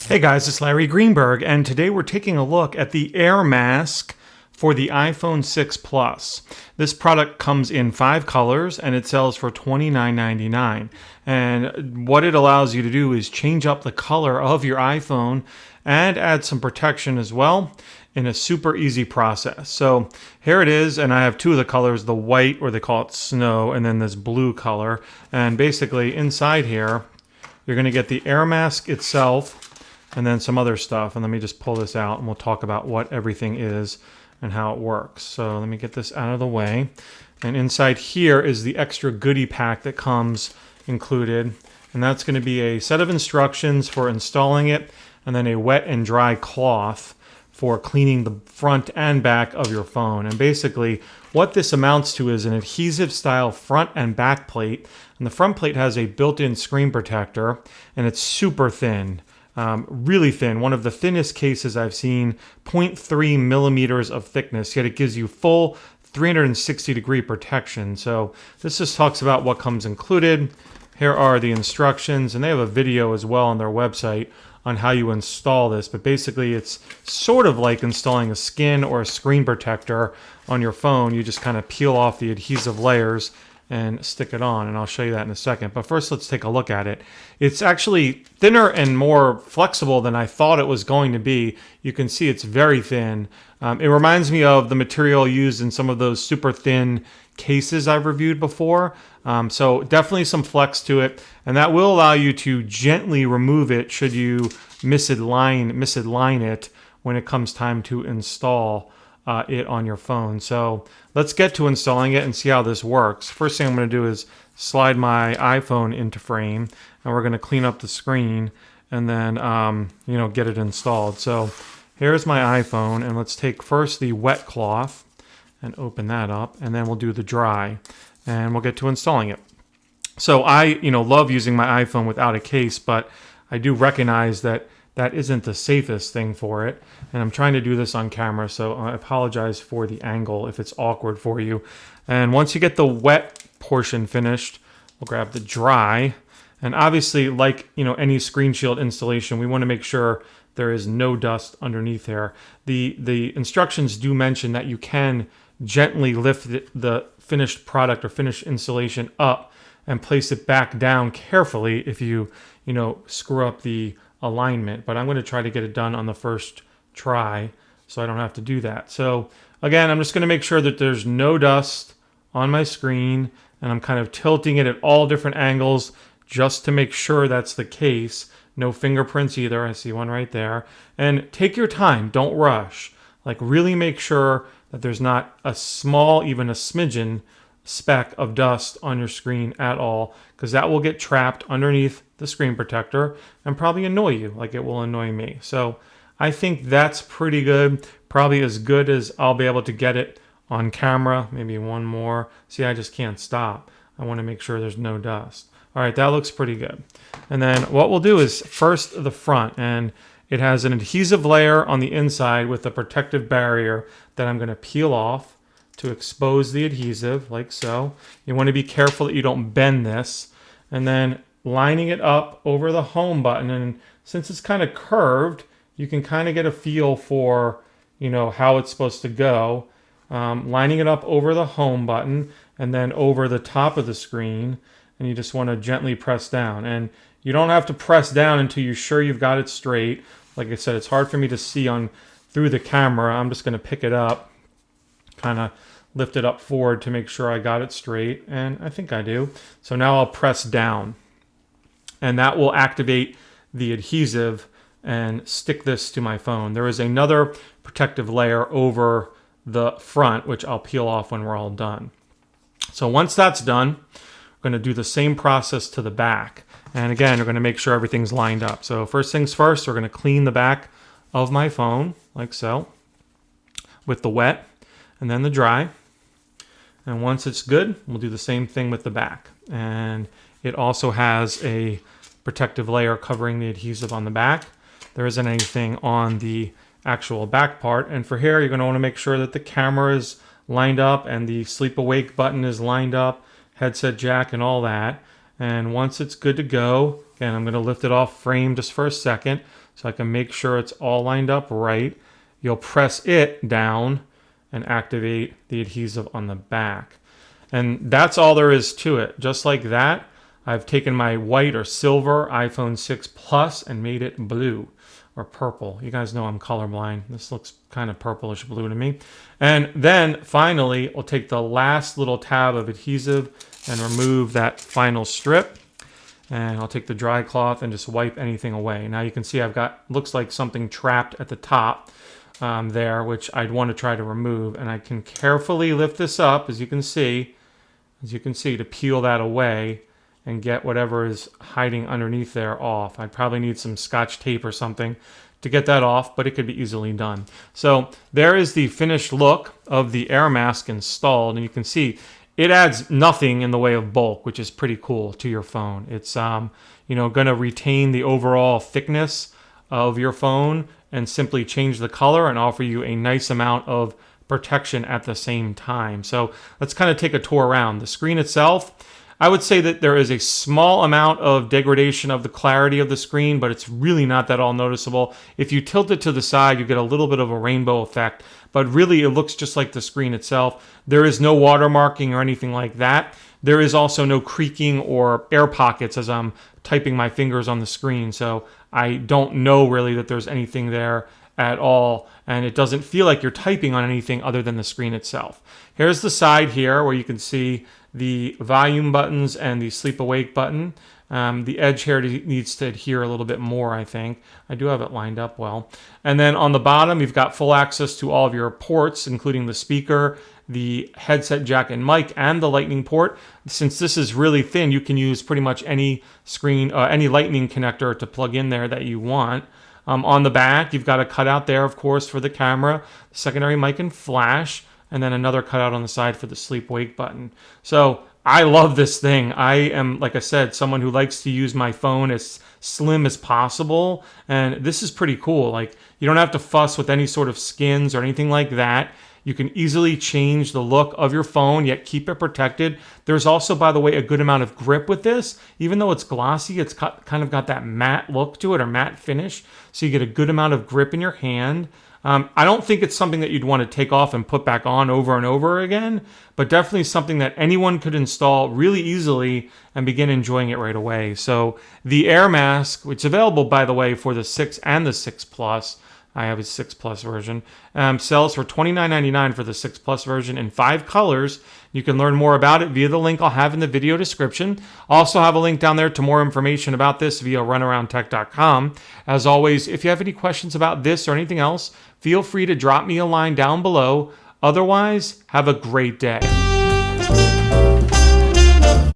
Hey guys, it's Larry Greenberg, and today we're taking a look at the AirMask for the iPhone 6 Plus. This product comes in 5 colors and it sells for $29.99. And what it allows you to do is change up the color of your iPhone and add some protection as well in a super easy process. So here it is, and I have 2 of the colors, the white, or they call it snow, and then this blue color. And basically inside here, you're going to get the AirMask itself and then some other stuff. And let me just pull this out and we'll talk about what everything is and how it works. So let me get this out of the way. And inside here is the extra goodie pack that comes included. And that's going to be a set of instructions for installing it, and then a wet and dry cloth for cleaning the front and back of your phone. And basically what this amounts to is an adhesive style front and back plate. And the front plate has a built-in screen protector, and it's super thin. Really thin, one of the thinnest cases I've seen, 0.3 millimeters of thickness, yet it gives you full 360-degree protection. So this just talks about what comes included. Here are the instructions, and they have a video as well on their website on how you install this. But basically it's sort of like installing a skin or a screen protector on your phone. You just kind of peel off the adhesive layers and stick it on, and I'll show you that in a second. But first, let's take a look at it. It's actually thinner and more flexible than I thought it was going to be. You can see it's very thin. It reminds me of the material used in some of those super thin cases I've reviewed before. So definitely some flex to it, and that will allow you to gently remove it should you misalign it when it comes time to install it on your phone. So let's get to installing it and see how this works. First thing I'm going to do is slide my iPhone into frame, and we're going to clean up the screen and then get it installed. So here's my iPhone, and let's take first the wet cloth and open that up, and then we'll do the dry, and we'll get to installing it. So I love using my iPhone without a case, but I do recognize that that isn't the safest thing for it. And I'm trying to do this on camera, so I apologize for the angle if it's awkward for you. And once you get the wet portion finished, we'll grab the dry. And obviously, like any screen shield installation, we want to make sure there is no dust underneath there. The instructions do mention that you can gently lift the finished product or finished installation up and place it back down carefully if you screw up the alignment, but I'm going to try to get it done on the first try so I don't have to do that. So again, I'm just going to make sure that there's no dust on my screen, and I'm kind of tilting it at all different angles just to make sure that's the case. No fingerprints either. I see one right there. And take your time, don't rush. Like, really make sure that there's not a small, even a smidgen speck of dust on your screen at all, because that will get trapped underneath the screen protector and probably annoy you like it will annoy me. So I think that's pretty good, probably as good as I'll be able to get it on camera. Maybe one more. See, I just can't stop. I want to make sure there's no dust. All right, that looks pretty good. And then what we'll do is first the front, and it has an adhesive layer on the inside with a protective barrier that I'm going to peel off to expose the adhesive, like so. You want to be careful that you don't bend this. And then lining it up over the home button, and since it's kind of curved, you can kind of get a feel for how it's supposed to go. Lining it up over the home button and then over the top of the screen, and you just want to gently press down. And you don't have to press down until you're sure you've got it straight. Like I said, it's hard for me to see through the camera. I'm just going to pick it up, kind of lift it up forward to make sure I got it straight, and I think I do. So now I'll press down, and that will activate the adhesive and stick this to my phone. There is another protective layer over the front, which I'll peel off when we're all done. So once that's done, we're going to do the same process to the back. And again, we're going to make sure everything's lined up. So first things first, we're going to clean the back of my phone, like so, with the wet and then the dry. And once it's good, we'll do the same thing with the back. And it also has a protective layer covering the adhesive on the back. There isn't anything on the actual back part. And for here, you're going to want to make sure that the camera is lined up and the sleep awake button is lined up, headset jack and all that. And once it's good to go, again, I'm going to lift it off frame just for a second so I can make sure it's all lined up right. You'll press it down and activate the adhesive on the back. And that's all there is to it. Just like that, I've taken my white or silver iPhone 6 Plus and made it blue or purple. You guys know I'm colorblind. This looks kind of purplish blue to me. And then finally, we'll take the last little tab of adhesive and remove that final strip. And I'll take the dry cloth and just wipe anything away. Now you can see I've got, looks like something trapped at the top there, which I'd want to try to remove. And I can carefully lift this up, as you can see, to peel that away and get whatever is hiding underneath there off. I'd probably need some Scotch tape or something to get that off, but it could be easily done. So there is the finished look of the AirMask installed, and you can see it adds nothing in the way of bulk, which is pretty cool to your phone. It's going to retain the overall thickness of your phone and simply change the color and offer you a nice amount of protection at the same time. So let's kind of take a tour around. The screen itself, I would say that there is a small amount of degradation of the clarity of the screen, but it's really not that all noticeable. If you tilt it to the side, you get a little bit of a rainbow effect, but really it looks just like the screen itself. There is no watermarking or anything like that. There is also no creaking or air pockets as I'm typing my fingers on the screen, so I don't know really that there's anything there at all, and it doesn't feel like you're typing on anything other than the screen itself. Here's the side here where you can see the volume buttons and the sleep awake button. The edge here needs to adhere a little bit more, I think. I do have it lined up well. And then on the bottom, you've got full access to all of your ports, including the speaker, the headset jack and mic, and the lightning port. Since this is really thin, you can use pretty much any any lightning connector to plug in there that you want. On the back, you've got a cutout there, of course, for the camera, secondary mic and flash, and then another cutout on the side for the sleep wake button. So I love this thing. I am, like I said, someone who likes to use my phone as slim as possible, and this is pretty cool. Like, you don't have to fuss with any sort of skins or anything like that. You can easily change the look of your phone, yet keep it protected. There's also, by the way, a good amount of grip with this. Even though it's glossy, it's kind of got that matte look to it, or matte finish, so you get a good amount of grip in your hand. I don't think it's something that you'd want to take off and put back on over and over again, but definitely something that anyone could install really easily and begin enjoying it right away. So the AirMask, which is available, by the way, for the 6 and the 6 Plus, I have a 6 Plus version, sells for $29.99 for the 6 Plus version in 5 colors. You can learn more about it via the link I'll have in the video description. Also have a link down there to more information about this via runaroundtech.com. As always, if you have any questions about this or anything else, feel free to drop me a line down below. Otherwise, have a great day.